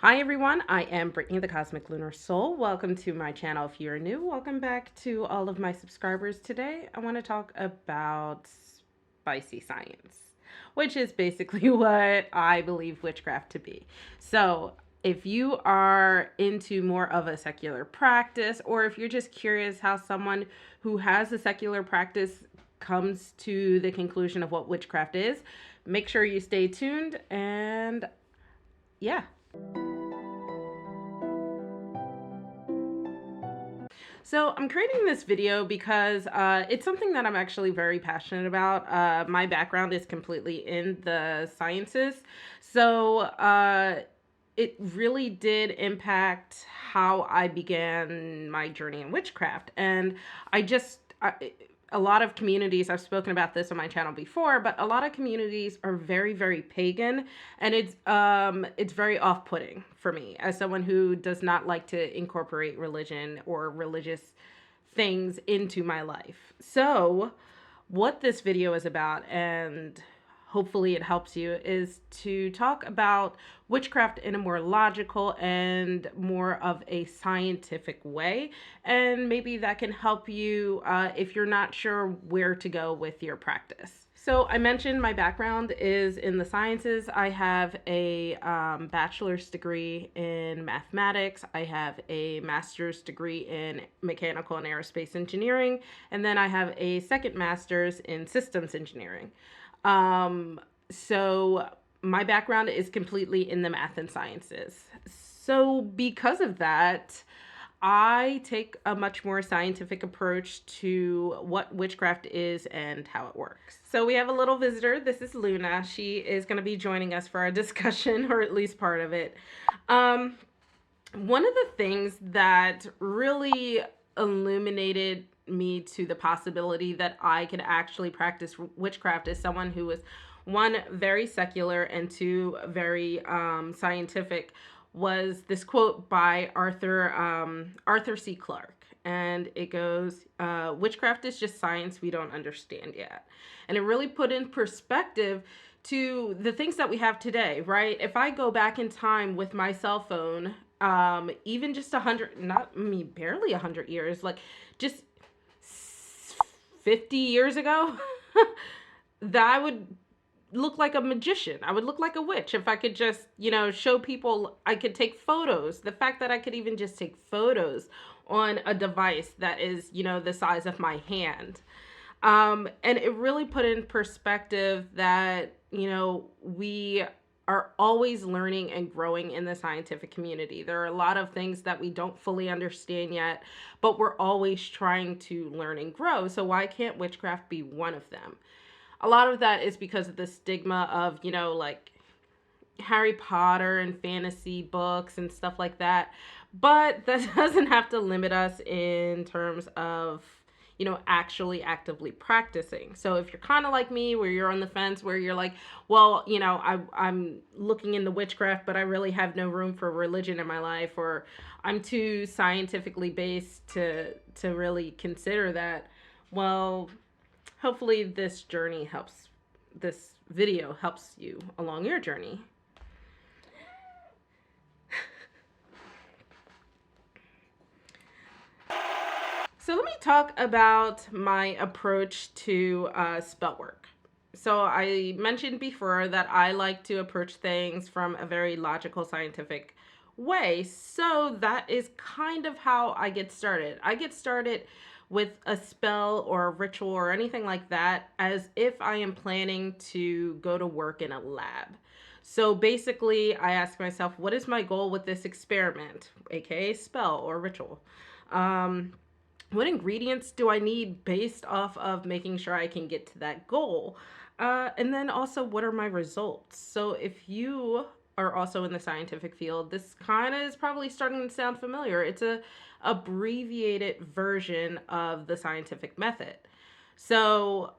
Hi everyone, I am Brittany the Cosmic Lunar Soul. Welcome to my channel if you're new. Welcome back to all of my subscribers. Today I want to talk about spicy science, which is basically what I believe witchcraft to be. So if you are into more of a secular practice, or if you're just curious how someone who has a secular practice comes to the conclusion of what witchcraft is, make sure you stay tuned and yeah. So I'm creating this video because it's something that I'm actually very passionate about. My background is completely in the sciences. So it really did impact how I began my journey in witchcraft. And a lot of communities, I've spoken about this on my channel before, but a lot of communities are very, very pagan, and it's very off-putting for me as someone who does not like to incorporate religion or religious things into my life. So what this video is about, and hopefully it helps you, is to talk about witchcraft in a more logical and more of a scientific way. And maybe that can help you if you're not sure where to go with your practice. So I mentioned my background is in the sciences. I have a bachelor's degree in mathematics. I have a master's degree in mechanical and aerospace engineering. And then I have a second master's in systems engineering. So my background is completely in the math and sciences. So because of that, I take a much more scientific approach to what witchcraft is and how it works. So we have a little visitor. This is Luna. She is going to be joining us for our discussion, or at least part of it. One of the things that really illuminated me to the possibility that I could actually practice witchcraft as someone who was, one, very secular, and two, very scientific, was this quote by Arthur C. Clarke. And it goes, witchcraft is just science we don't understand yet. And it really put in perspective to the things that we have today, right? If I go back in time with my cell phone, even just 100, not me, barely 100 years, like just 50 years ago, that I would look like a magician. I would look like a witch if I could just, show people. I could take photos. The fact that I could even just take photos on a device that is, the size of my hand. And it really put in perspective that, we are always learning and growing in the scientific community. There are a lot of things that we don't fully understand yet, but we're always trying to learn and grow. So why can't witchcraft be one of them? A lot of that is because of the stigma of, like Harry Potter and fantasy books and stuff like that. But that doesn't have to limit us in terms of, actually actively practicing. So if you're kind of like me, where you're on the fence, where you're like, well, I'm looking into witchcraft, but I really have no room for religion in my life, or I'm too scientifically based to really consider that, well, hopefully this video helps you along your journey. So let me talk about my approach to spell work. So I mentioned before that I like to approach things from a very logical, scientific way. So that is kind of how I get started. I get started with a spell or a ritual or anything like that as if I am planning to go to work in a lab. So basically, I ask myself, what is my goal with this experiment, aka spell or ritual? What ingredients do I need based off of making sure I can get to that goal? And then also, what are my results? So if you are also in the scientific field, this kind of is probably starting to sound familiar. It's a abbreviated version of the scientific method. So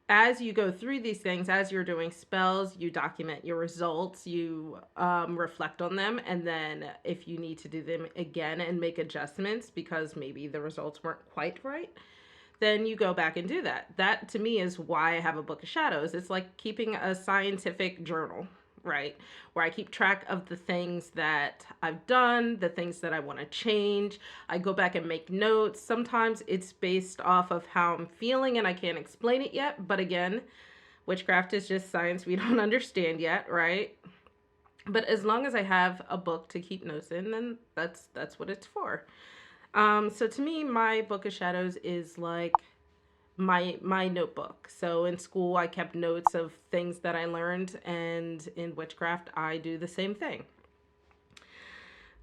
as you go through these things, as you're doing spells, you document your results, you reflect on them, and then if you need to do them again and make adjustments because maybe the results weren't quite right, then you go back and do that. That to me is why I have a book of shadows. It's like keeping a scientific journal, right? Where I keep track of the things that I've done, the things that I want to change. I go back and make notes. Sometimes it's based off of how I'm feeling and I can't explain it yet. But again, witchcraft is just science we don't understand yet, right? But as long as I have a book to keep notes in, then that's what it's for. So to me, my Book of Shadows is like my notebook. So in school, I kept notes of things that I learned, and in witchcraft, I do the same thing.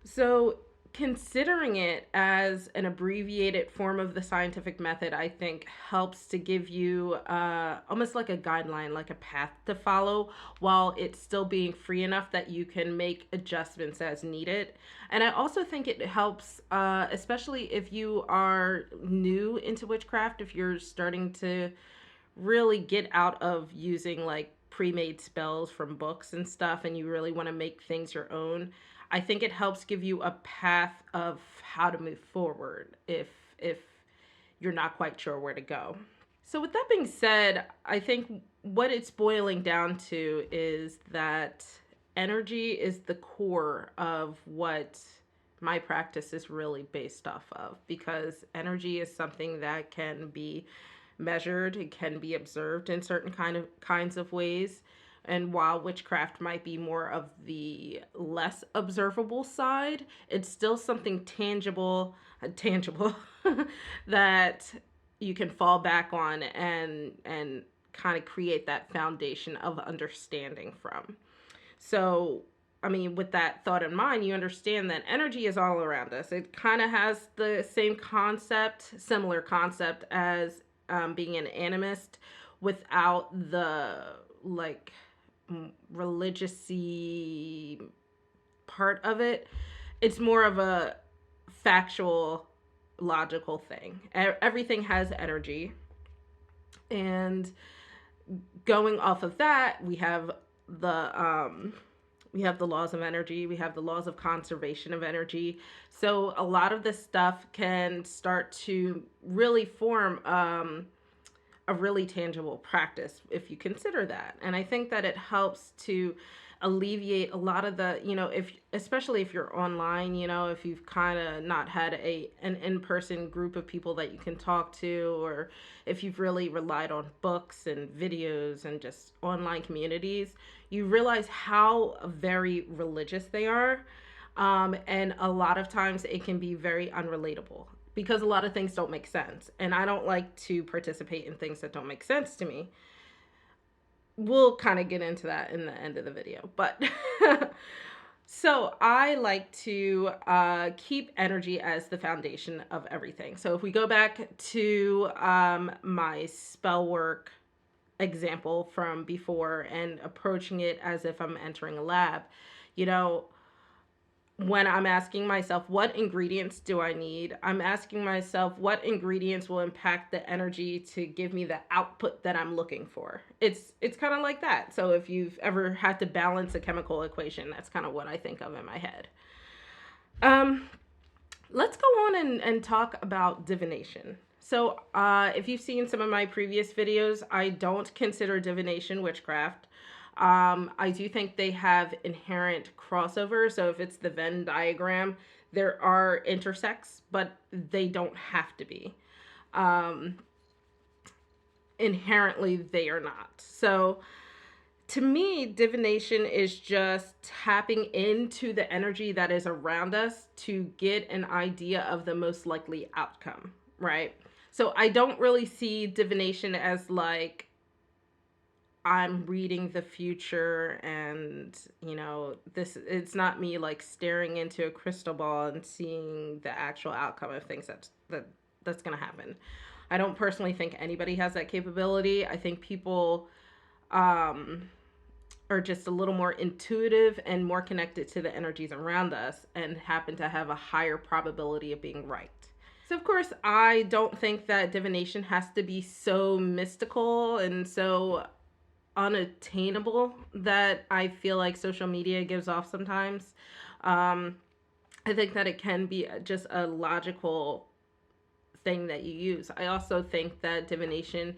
So, considering it as an abbreviated form of the scientific method, I think helps to give you almost like a guideline, like a path to follow, while it's still being free enough that you can make adjustments as needed. And I also think it helps, especially if you are new into witchcraft, if you're starting to really get out of using like pre-made spells from books and stuff and you really want to make things your own. I think it helps give you a path of how to move forward if you're not quite sure where to go. So with that being said, I think what it's boiling down to is that energy is the core of what my practice is really based off of, because energy is something that can be measured, it can be observed in certain kinds of ways. And while witchcraft might be more of the less observable side, it's still something tangible that you can fall back on and kind of create that foundation of understanding from. So, I mean, with that thought in mind, you understand that energy is all around us. It kind of has the same concept, similar concept as being an animist without the like religious-y part of it. It's more of a factual, logical thing. Everything has energy. And going off of that, we have the laws of energy, we have the laws of conservation of energy. So a lot of this stuff can start to really form a really tangible practice if you consider that. And I think that it helps to alleviate a lot of the, if especially if you're online, if you've kind of not had an in-person group of people that you can talk to, or if you've really relied on books and videos and just online communities, you realize how very religious they are. And a lot of times it can be very unrelatable because a lot of things don't make sense. And I don't like to participate in things that don't make sense to me. We'll kind of get into that in the end of the video. But so I like to keep energy as the foundation of everything. So if we go back to my spell work example from before and approaching it as if I'm entering a lab, when I'm asking myself, what ingredients do I need? I'm asking myself, what ingredients will impact the energy to give me the output that I'm looking for? It's kind of like that. So if you've ever had to balance a chemical equation, that's kind of what I think of in my head. Let's go on and talk about divination. So if you've seen some of my previous videos, I don't consider divination witchcraft. I do think they have inherent crossover. So if it's the Venn diagram, there are intersects, but they don't have to be. Inherently, they are not. So to me, divination is just tapping into the energy that is around us to get an idea of the most likely outcome, right? So I don't really see divination as like, I'm reading the future and, it's not me like staring into a crystal ball and seeing the actual outcome of things that's going to happen. I don't personally think anybody has that capability. I think people are just a little more intuitive and more connected to the energies around us and happen to have a higher probability of being right. So, of course, I don't think that divination has to be so mystical and so unattainable that I feel like social media gives off sometimes. I think that it can be just a logical thing that you use. I also think that divination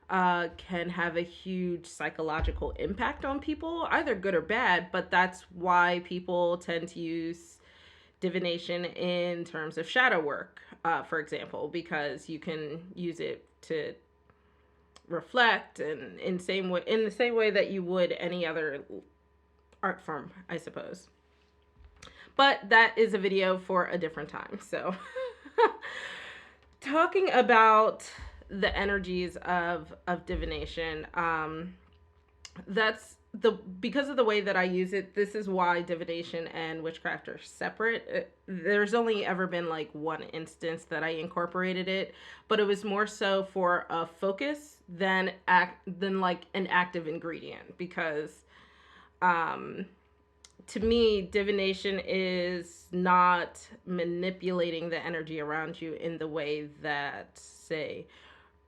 can have a huge psychological impact on people, either good or bad. But that's why people tend to use divination in terms of shadow work, for example, because you can use it to reflect and in the same way that you would any other art form, I suppose. But that is a video for a different time. So talking about the energies of divination, that's the because of the way that I use it. This is why divination and witchcraft are separate. There's only ever been like one instance that I incorporated it, but it was more so for a focus than like an active ingredient, because to me, divination is not manipulating the energy around you in the way that, say,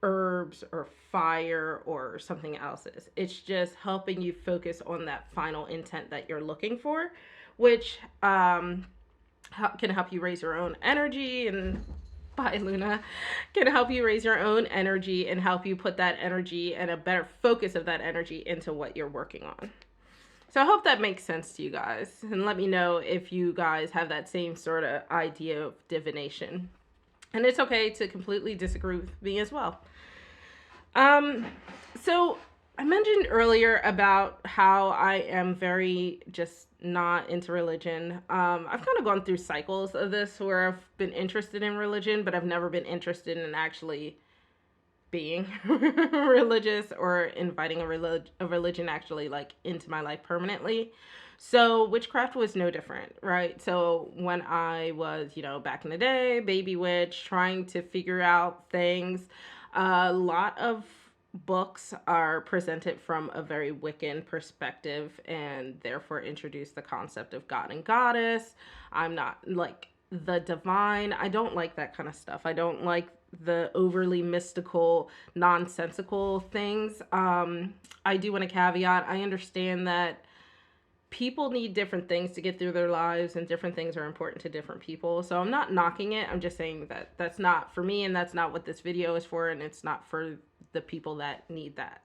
herbs or fire or something else is. It's just helping you focus on that final intent that you're looking for, which can help you raise your own energy. And bye, Luna. Can help you raise your own energy and help you put that energy and a better focus of that energy into what you're working on. So I hope that makes sense to you guys. And let me know if you guys have that same sort of idea of divination. And it's okay to completely disagree with me as well. So I mentioned earlier about how I am very just not into religion. I've kind of gone through cycles of this where I've been interested in religion, but I've never been interested in actually being religious or inviting a religion actually like into my life permanently. So witchcraft was no different, right? So when I was, back in the day, baby witch, trying to figure out things, a lot of books are presented from a very Wiccan perspective and therefore introduce the concept of god and goddess. I'm not like the divine. I don't like that kind of stuff. I don't like the overly mystical, nonsensical things. I do want to caveat, I understand that people need different things to get through their lives and different things are important to different people. So I'm not knocking it. I'm just saying that that's not for me and that's not what this video is for, and it's not for the people that need that.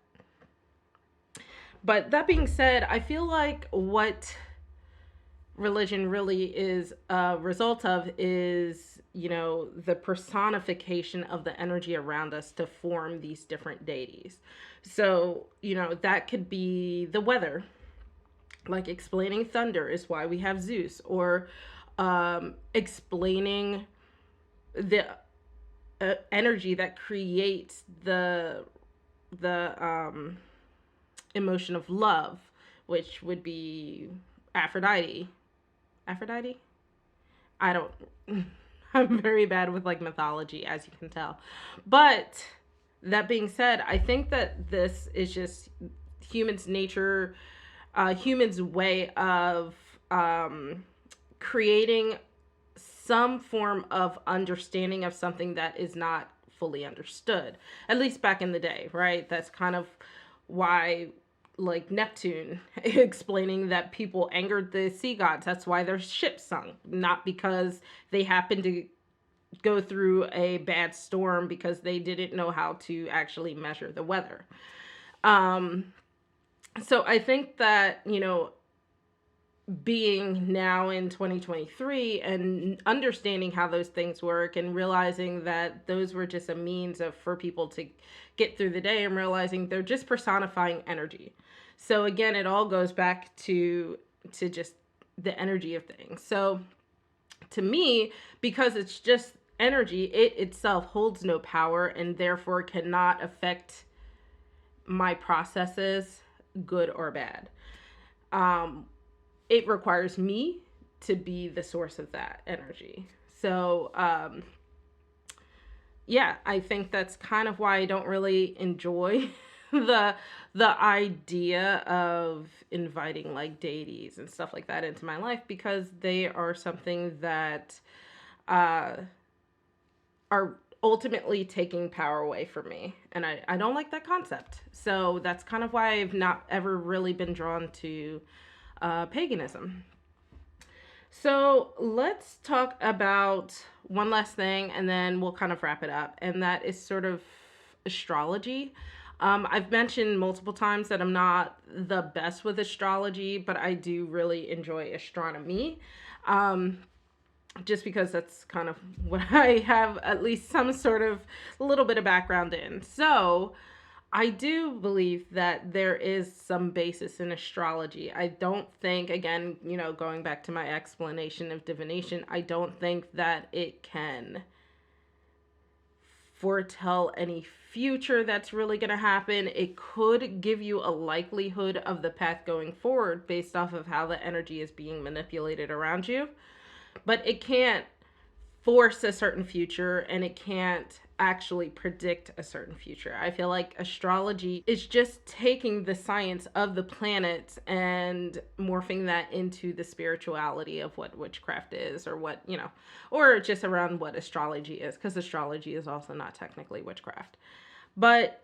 But that being said, I feel like what religion really is a result of is, the personification of the energy around us to form these different deities. So, that could be the weather. Like explaining thunder is why we have Zeus, or explaining the energy that creates the emotion of love, which would be Aphrodite. I don't I'm very bad with like mythology, as you can tell. But that being said, I think that this is just humans' nature, humans' way of creating some form of understanding of something that is not fully understood, at least back in the day, right? That's kind of why, like Neptune explaining that people angered the sea gods. That's why their ships sunk, not because they happened to go through a bad storm, because they didn't know how to actually measure the weather. So I think that, being now in 2023 and understanding how those things work and realizing that those were just a means for people to get through the day, and realizing they're just personifying energy. So again, it all goes back to just the energy of things. So to me, because it's just energy, it itself holds no power and therefore cannot affect my processes, good or bad. It requires me to be the source of that energy. So, yeah, I think that's kind of why I don't really enjoy the idea of inviting like deities and stuff like that into my life, because they are something that are ultimately taking power away from me, and I don't like that concept. So that's kind of why I've not ever really been drawn to paganism. So let's talk about one last thing and then we'll kind of wrap it up, and that is sort of astrology. I've mentioned multiple times that I'm not the best with astrology, but I do really enjoy astronomy. Um, just because that's kind of what I have at least some sort of little bit of background in. So I do believe that there is some basis in astrology. I don't think, again, going back to my explanation of divination, I don't think that it can foretell any future that's really going to happen. It could give you a likelihood of the path going forward based off of how the energy is being manipulated around you, but it can't force a certain future, and it can't actually predict a certain future. I feel like astrology is just taking the science of the planets and morphing that into the spirituality of what witchcraft is, or what, or just around what astrology is, because astrology is also not technically witchcraft. But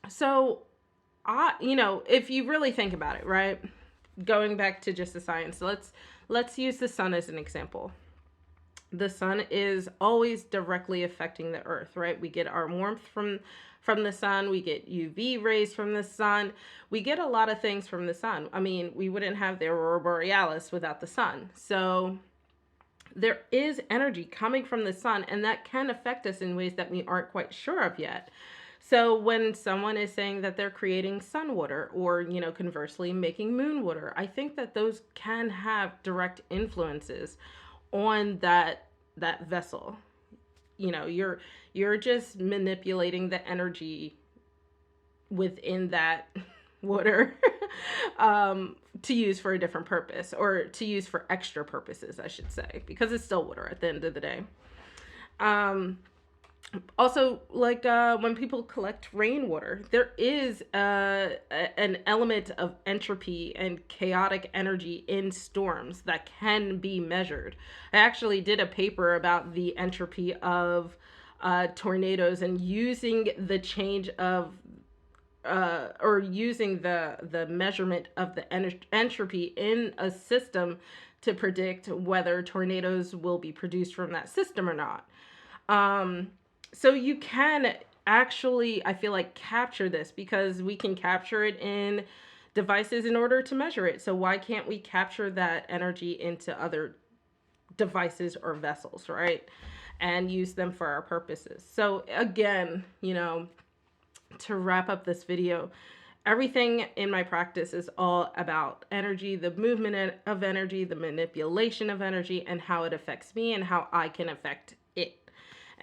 so if you really think about it, right? Going back to just the science, let's use the sun as an example. The sun is always directly affecting the earth, right? We get our warmth from the sun, we get UV rays from the sun, we get a lot of things from the sun. I mean, we wouldn't have the aurora borealis without the sun. So there is energy coming from the sun, and that can affect us in ways that we aren't quite sure of yet. So when someone is saying that they're creating sun water, or conversely making moon water, I think that those can have direct influences on that vessel. You're just manipulating the energy within that water to use for a different purpose, or to use for extra purposes, I should say, because it's still water at the end of the day. Also, like when people collect rainwater, there is an element of entropy and chaotic energy in storms that can be measured. I actually did a paper about the entropy of tornadoes, and using the change of or using the measurement of the entropy in a system to predict whether tornadoes will be produced from that system or not. So you can actually, I feel like, capture this, because we can capture it in devices in order to measure it. So why can't we capture that energy into other devices or vessels, right? And use them for our purposes. So again, to wrap up this video, everything in my practice is all about energy, the movement of energy, the manipulation of energy, and how it affects me and how I can affect it.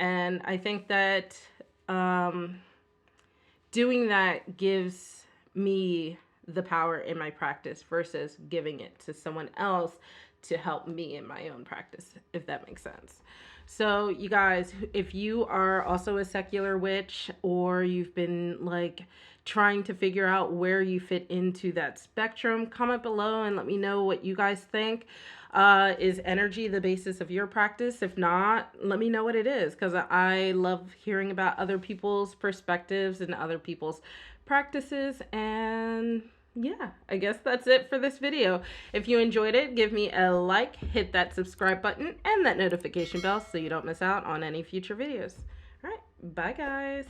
And I think that doing that gives me the power in my practice versus giving it to someone else to help me in my own practice, if that makes sense. So you guys, if you are also a secular witch, or you've been like trying to figure out where you fit into that spectrum, comment below and let me know what you guys think. Is energy the basis of your practice? If not, let me know what it is, because I love hearing about other people's perspectives and other people's practices. And yeah, I guess that's it for this video. If you enjoyed it, give me a like, hit that subscribe button and that notification bell so you don't miss out on any future videos. All right, bye guys.